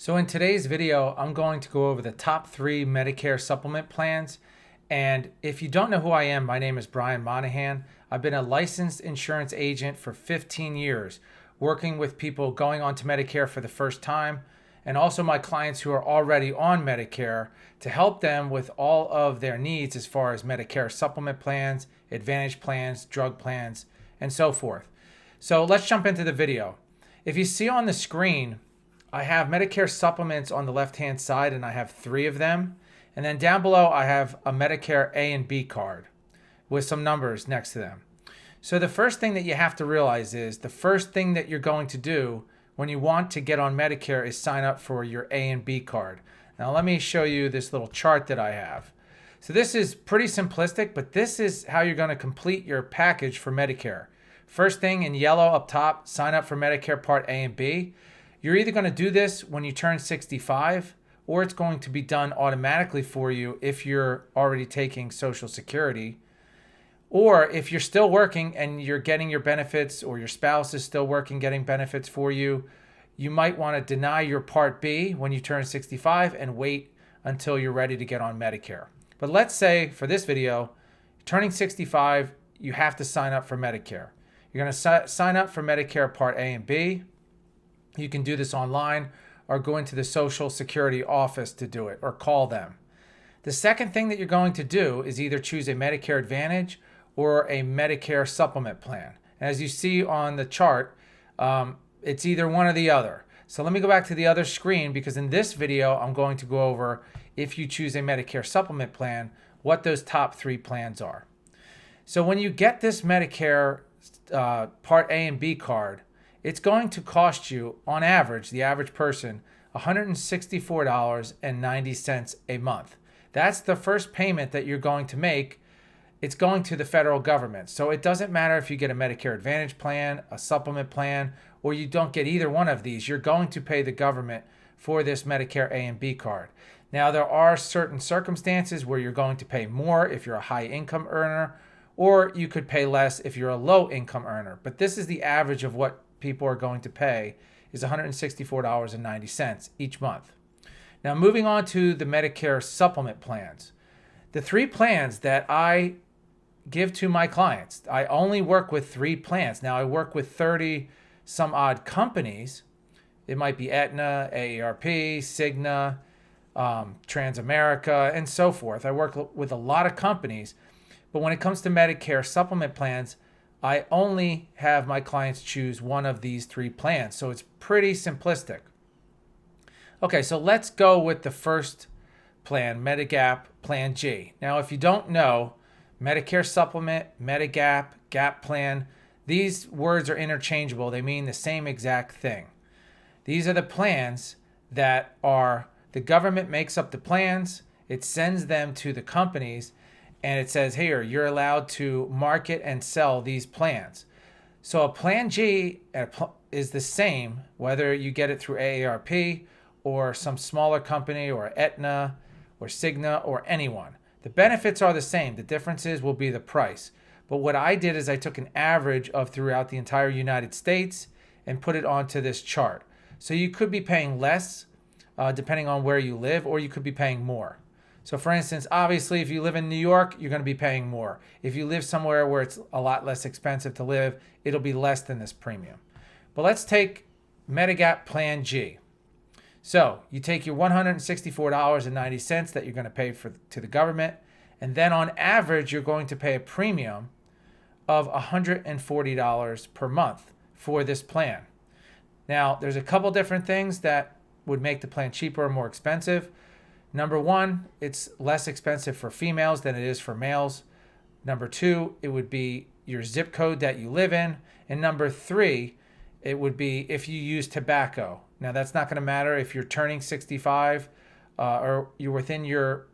So in today's video, I'm going to go over the top 3 Medicare supplement plans. And if you don't know who I am, my name is Brian Monahan. I've been a licensed insurance agent for 15 years, working with people going on to Medicare for the first time, and also my clients who are already on Medicare to help them with all of their needs as far as Medicare supplement plans, Advantage plans, drug plans, and so forth. So let's jump into the video. If you see on the screen, I have Medicare supplements on the left-hand side, and I have 3 of them. And then down below, I have a Medicare A and B card with some numbers next to them. So the first thing that you have to realize is the first thing that you're going to do when you want to get on Medicare is sign up for your A and B card. Now let me show you this little chart that I have. So this is pretty simplistic, but this is how you're going to complete your package for Medicare. First thing in yellow up top, sign up for Medicare Part A and B. You're either going to do this when you turn 65, or it's going to be done automatically for you if you're already taking Social Security. Or if you're still working and you're getting your benefits, or your spouse is still working getting benefits for you, you might want to deny your Part B when you turn 65 and wait until you're ready to get on Medicare. But let's say for this video, turning 65, you have to sign up for Medicare. You're going to sign up for Medicare Part A and B. You can do this online or go into the Social Security office to do it or call them. The second thing that you're going to do is either choose a Medicare Advantage or a Medicare supplement plan. As you see on the chart, it's either one or the other. So let me go back to the other screen, because in this video, I'm going to go over, if you choose a Medicare supplement plan, what those top 3 plans are. So when you get this Medicare Part A and B card, it's going to cost you, on average, the average person, $164.90 a month. That's the first payment that you're going to make. It's going to the federal government. So it doesn't matter if you get a Medicare Advantage plan, a supplement plan, or you don't get either one of these. You're going to pay the government for this Medicare A and B card. Now, there are certain circumstances where you're going to pay more if you're a high income earner, or you could pay less if you're a low income earner. But this is the average of what people are going to pay, is $164.90 each month. Now, moving on to the Medicare supplement plans. The 3 plans that I give to my clients, I only work with 3 plans. Now, I work with 30 some odd companies. It might be Aetna, AARP, Cigna, Transamerica, and so forth. I work with a lot of companies. But when it comes to Medicare supplement plans, I only have my clients choose one of these 3 plans. So it's pretty simplistic. Okay, so let's go with the first plan, Medigap Plan G. Now, if you don't know, Medicare supplement, Medigap, Gap plan, these words are interchangeable. They mean the same exact thing. These are the plans that the government makes up the plans. It sends them to the companies, and it says, here, you're allowed to market and sell these plans. So a Plan G is the same, whether you get it through AARP or some smaller company or Aetna or Cigna or anyone. The benefits are the same. The differences will be the price. But what I did is I took an average of throughout the entire United States and put it onto this chart. So you could be paying less depending on where you live, or you could be paying more. So for instance, obviously, if you live in New York, you're going to be paying more. If you live somewhere where it's a lot less expensive to live, it'll be less than this premium. But let's take Medigap Plan G. So you take your $164.90 that you're going to pay to the government, and then on average, you're going to pay a premium of $140 per month for this plan. Now, there's a couple different things that would make the plan cheaper or more expensive. Number 1, it's less expensive for females than it is for males. Number 2, it would be your zip code that you live in. And number 3, it would be if you use tobacco. Now, that's not going to matter if you're turning 65 or you're within your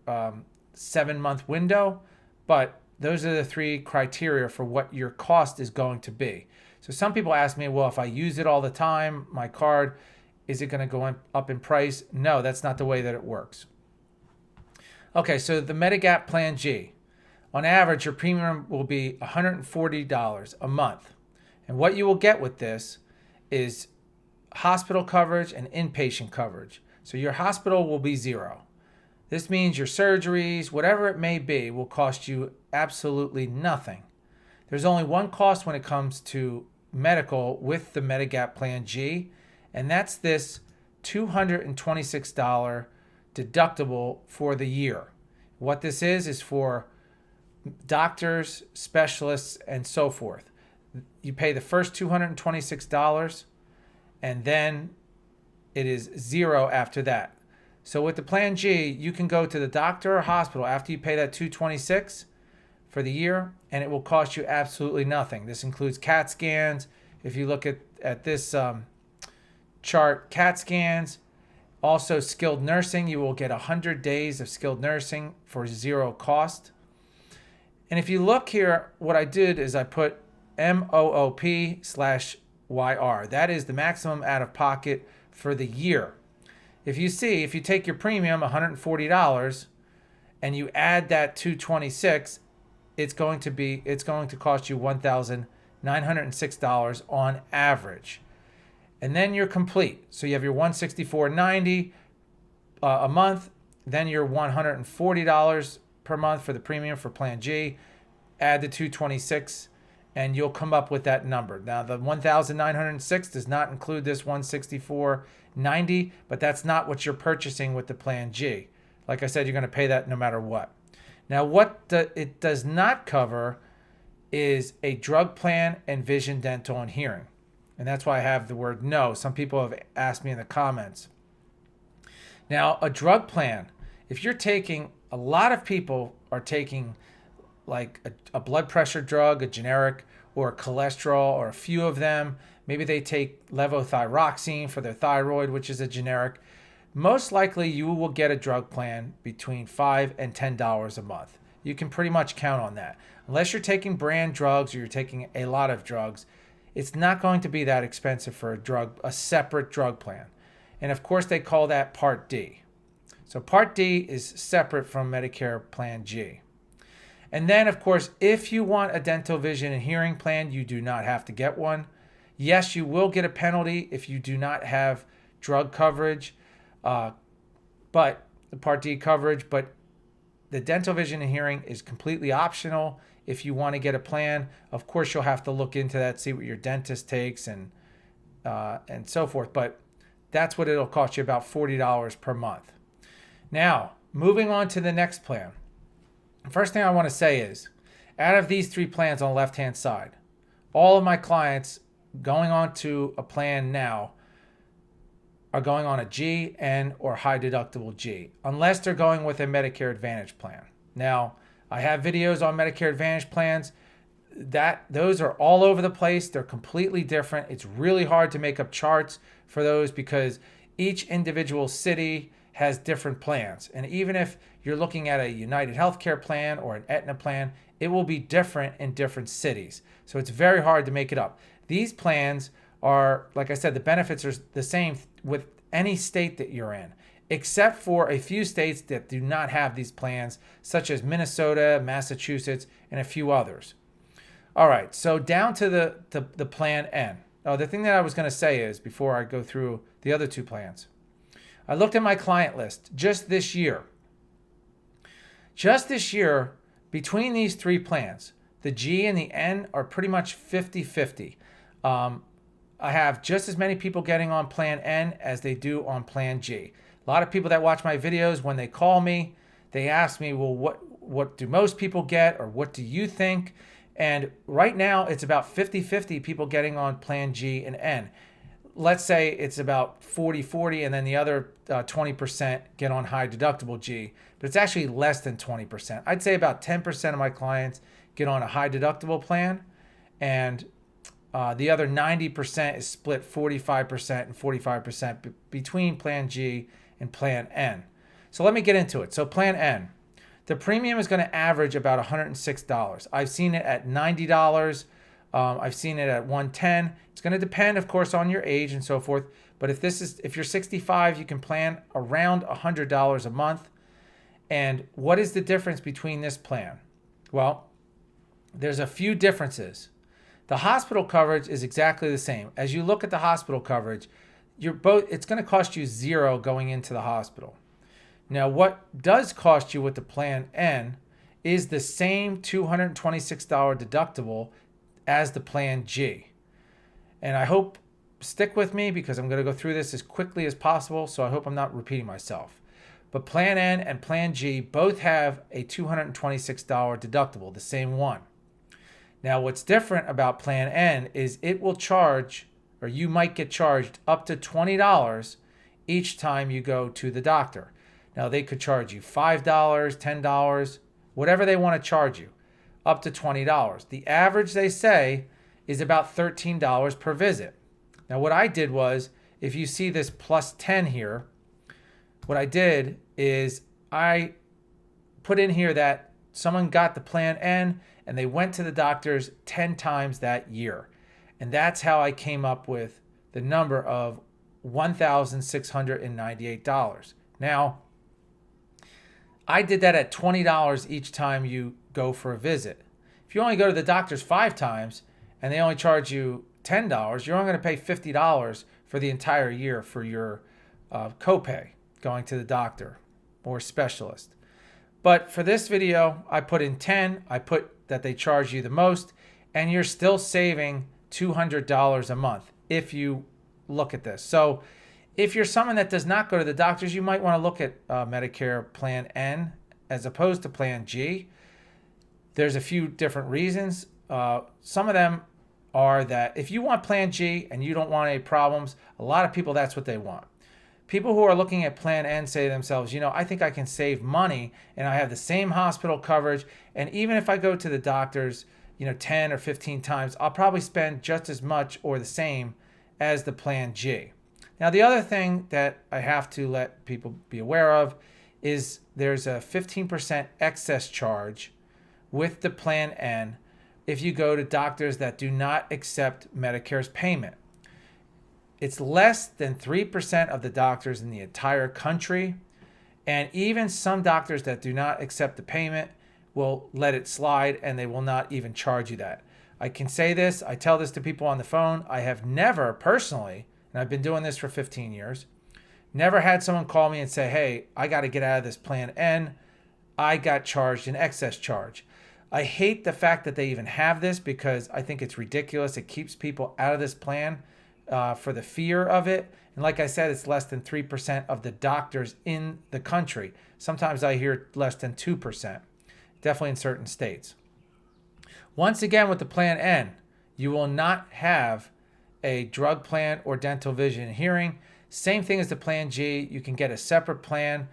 7-month window, but those are the 3 criteria for what your cost is going to be. So some people ask me, well, if I use it all the time, my card, is it going to go up in price? No, that's not the way that it works. Okay, so the Medigap Plan G. On average, your premium will be $140 a month. And what you will get with this is hospital coverage and inpatient coverage. So your hospital will be zero. This means your surgeries, whatever it may be, will cost you absolutely nothing. There's only one cost when it comes to medical with the Medigap Plan G, and that's this $226 deductible for the year. What this is for doctors, specialists, and so forth. You pay the first $226, and then it is zero after that. So with the Plan G, you can go to the doctor or hospital after you pay that $226 for the year, and it will cost you absolutely nothing. This includes CAT scans. If you look at this chart, CAT scans, also skilled nursing. You will get 100 days of skilled nursing for zero cost. And if you look here, what I did is I put MOOP/YR. That is the maximum out of pocket for the year. If you take your premium, $140, and you add that $226, it's going to cost you $1,906 on average. And then you're complete. So you have your $164.90 a month, then your $140 per month for the premium for Plan G, add the $226, and you'll come up with that number. Now, the $1,906 does not include this $164.90, but that's not what you're purchasing with the Plan G. Like I said, you're going to pay that no matter what. Now, what it does not cover is a drug plan and vision, dental, and hearing. And that's why I have the word no. Some people have asked me in the comments. Now, a drug plan, if you're taking, a lot of people are taking like a blood pressure drug, a generic, or cholesterol, or a few of them. Maybe they take levothyroxine for their thyroid, which is a generic. Most likely you will get a drug plan between $5 and $10 a month. You can pretty much count on that. Unless you're taking brand drugs or you're taking a lot of drugs, it's not going to be that expensive for a separate drug plan. And of course they call that Part D. So Part D is separate from Medicare Plan G. And then, of course, if you want a dental, vision, and hearing plan, you do not have to get one. Yes, you will get a penalty if you do not have drug coverage, but the Part D coverage. But the dental, vision, and hearing is completely optional. If you want to get a plan, of course, you'll have to look into that, see what your dentist takes, and so forth. But that's what it'll cost you, about $40 per month. Now, moving on to the next plan. First thing I want to say is, out of these three plans on the left-hand side, all of my clients going on to a plan now are going on a G, N, or high deductible G, unless they're going with a Medicare Advantage plan. Now, I have videos on Medicare Advantage plans. Those are all over the place. They're completely different. It's really hard to make up charts for those because each individual city has different plans. And even if you're looking at a United Healthcare plan or an Aetna plan, it will be different in different cities. So it's very hard to make it up. These plans are, like I said, the benefits are the same with any state that you're in, except for a few states that do not have these plans, such as Minnesota, Massachusetts, and a few others. All right, so down to the Plan N. Oh, the thing that I was going to say is, before I go through the other two plans, I looked at my client list just this year. Just this year, between these three plans, the G and the N are pretty much 50-50. I have just as many people getting on Plan N as they do on Plan G. A lot of people that watch my videos, when they call me, they ask me, well, what do most people get, or what do you think? And right now, it's about 50-50 people getting on Plan G and N. Let's say it's about 40-40, and then the other 20% get on high deductible G, but it's actually less than 20%. I'd say about 10% of my clients get on a high deductible plan, and the other 90% is split 45% and 45% between Plan G and Plan N. So let me get into it. So Plan N, the premium is going to average about $106. I've seen it at $90. I've seen it at $110. It's going to depend, of course, on your age and so forth. But if you're 65, you can plan around $100 a month. And what is the difference between this plan? Well, there's a few differences. The hospital coverage is exactly the same. As you look at the hospital coverage, it's going to cost you zero going into the hospital. Now, what does cost you with the Plan N is the same $226 deductible as the Plan G. And I hope, stick with me because I'm going to go through this as quickly as possible, so I hope I'm not repeating myself. But Plan N and Plan G both have a $226 deductible, the same one. Now, what's different about Plan N is it will charge, or you might get charged up to $20 each time you go to the doctor. Now, they could charge you $5, $10, whatever they want to charge you, up to $20. The average, they say, is about $13 per visit. Now, what I did was, if you see this plus 10 here, what I did is I put in here that someone got the Plan N and they went to the doctors 10 times that year. And that's how I came up with the number of $1,698. Now, I did that at $20 each time you go for a visit. If you only go to the doctors 5 times and they only charge you $10, you're only going to pay $50 for the entire year for your copay going to the doctor or specialist. But for this video, I put in 10. I put that they charge you the most, and you're still saving $200 a month if you look at this. So if you're someone that does not go to the doctors, you might want to look at Medicare Plan N as opposed to Plan G. There's a few different reasons. Some of them are that if you want Plan G and you don't want any problems, a lot of people, that's what they want. People who are looking at Plan N say to themselves, I think I can save money and I have the same hospital coverage. And even if I go to the doctors, 10 or 15 times, I'll probably spend just as much or the same as the Plan G. Now, the other thing that I have to let people be aware of is there's a 15% excess charge with the Plan N if you go to doctors that do not accept Medicare's payment. It's less than 3% of the doctors in the entire country, and even some doctors that do not accept the payment will let it slide and they will not even charge you that. I can say this, I tell this to people on the phone, I have never personally, and I've been doing this for 15 years, never had someone call me and say, hey, I got to get out of this Plan N. I got charged an excess charge. I hate the fact that they even have this because I think it's ridiculous. It keeps people out of this plan for the fear of it. And like I said, it's less than 3% of the doctors in the country. Sometimes I hear less than 2%, definitely in certain states. Once again, with the Plan N, you will not have a drug plan or dental, vision, and hearing. Same thing as the Plan G. You can get a separate plan.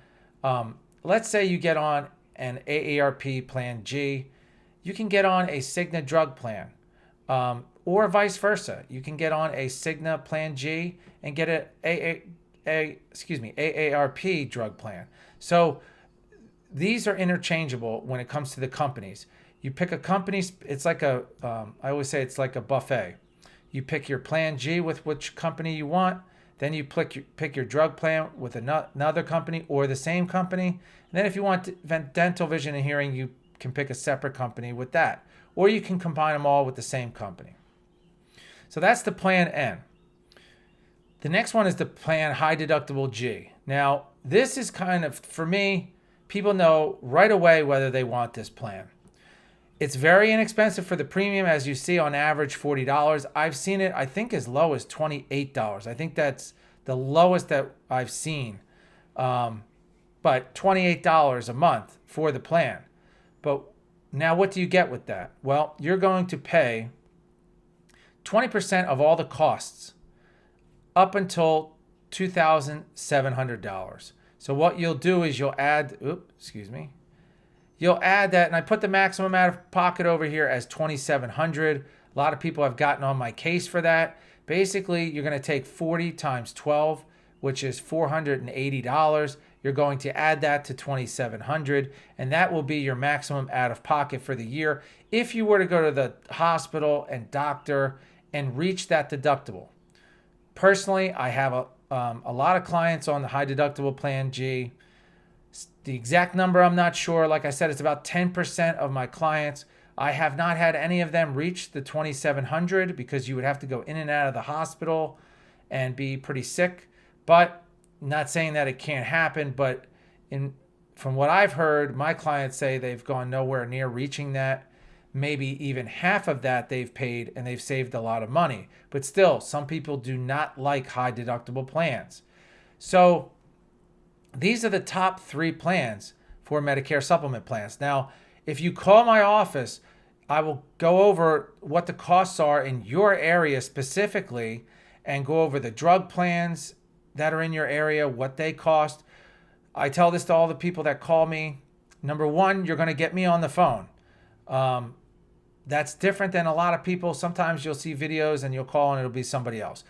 Let's say you get on an AARP Plan G. You can get on a Cigna drug plan, or vice versa. You can get on a Cigna Plan G and get AARP drug plan. So these are interchangeable when it comes to the companies. You pick a company. It's like I always say it's like a buffet. You pick your Plan G with which company you want. Then you pick your drug plan with another company or the same company. And then if you want dental, vision, and hearing, you can pick a separate company with that. Or you can combine them all with the same company. So that's the Plan N. The next one is the Plan High Deductible G. Now, this is kind of, for me, people know right away whether they want this plan. It's very inexpensive for the premium, as you see, on average $40. I've seen it, I think, as low as $28. I think that's the lowest that I've seen. But $28 a month for the plan. But now what do you get with that? Well, you're going to pay 20% of all the costs up until $2,700. So what you'll do is you'll add, You'll add that, and I put the maximum out of pocket over here as $2,700. A lot of people have gotten on my case for that. Basically, you're going to take 40 times 12, which is $480. You're going to add that to $2,700, and that will be your maximum out of pocket for the year if you were to go to the hospital and doctor and reach that deductible. Personally, I have a lot of clients on the high deductible Plan G. The exact number, I'm not sure. Like I said, it's about 10% of my clients. I have not had any of them reach the $2,700 because you would have to go in and out of the hospital and be pretty sick. But not saying that it can't happen, but from what I've heard, my clients say they've gone nowhere near reaching that. Maybe even half of that they've paid, and they've saved a lot of money. But still, some people do not like high deductible plans. So these are the top 3 plans for Medicare supplement plans. Now, if you call my office, I will go over what the costs are in your area specifically and go over the drug plans that are in your area, what they cost. I tell this to all the people that call me. Number one, you're going to get me on the phone. That's different than a lot of people. Sometimes you'll see videos and you'll call and it'll be somebody else.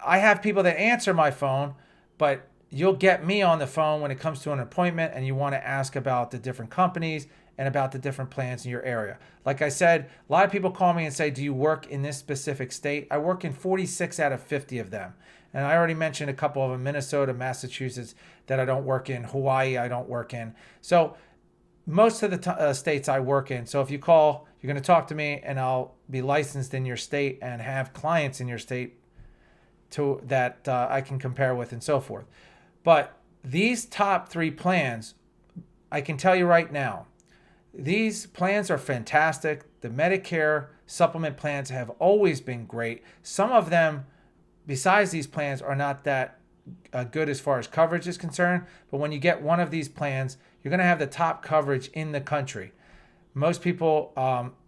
I have people that answer my phone, but you'll get me on the phone when it comes to an appointment and you want to ask about the different companies and about the different plans in your area. Like I said, a lot of people call me and say, do you work in this specific state? I work in 46 out of 50 of them. And I already mentioned a couple of them, Minnesota, Massachusetts, that I don't work in. Hawaii, I don't work in. So most of the states I work in. So if you call, you're going to talk to me and I'll be licensed in your state and have clients in your state that I can compare with and so forth. But these top 3 plans, I can tell you right now, these plans are fantastic. The Medicare supplement plans have always been great. Some of them, besides these plans, are not that good as far as coverage is concerned. But when you get one of these plans, you're going to have the top coverage in the country. Most people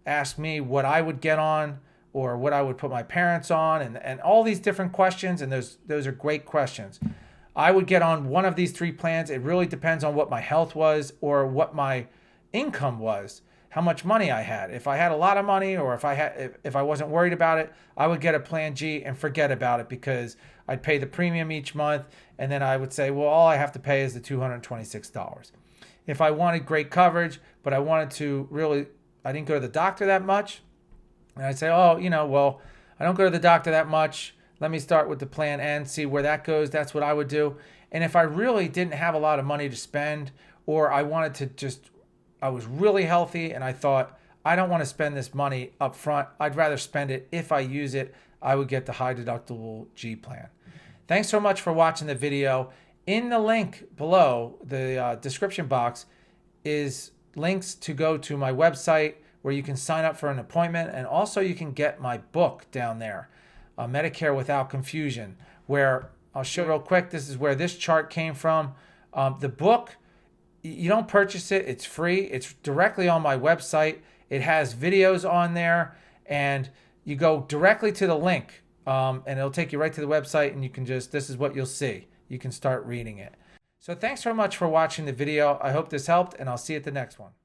ask me what I would get on or what I would put my parents on and all these different questions. And those are great questions. I would get on one of these 3 plans. It really depends on what my health was or what my income was, how much money I had. If I had a lot of money or if I wasn't worried about it, I would get a Plan G and forget about it because I'd pay the premium each month and then I would say, well, all I have to pay is the $226. If I wanted great coverage, but I wanted to I didn't go to the doctor that much, and I'd say, oh, well, I don't go to the doctor that much. Let me start with the Plan N, see where that goes. That's what I would do. And if I really didn't have a lot of money to spend, or I wanted to I was really healthy and I thought, I don't want to spend this money up front. I'd rather spend it if I use it. I would get the high deductible G plan. Thanks so much for watching the video. In the link below, the description box, is links to go to my website where you can sign up for an appointment. And also you can get my book down there, Medicare Without Confusion, where I'll show you real quick. This is where this chart came from. The book, you don't purchase it. It's free. It's directly on my website. It has videos on there and you go directly to the link and it'll take you right to the website and you can this is what you'll see. You can start reading it. So thanks so much for watching the video. I hope this helped and I'll see you at the next one.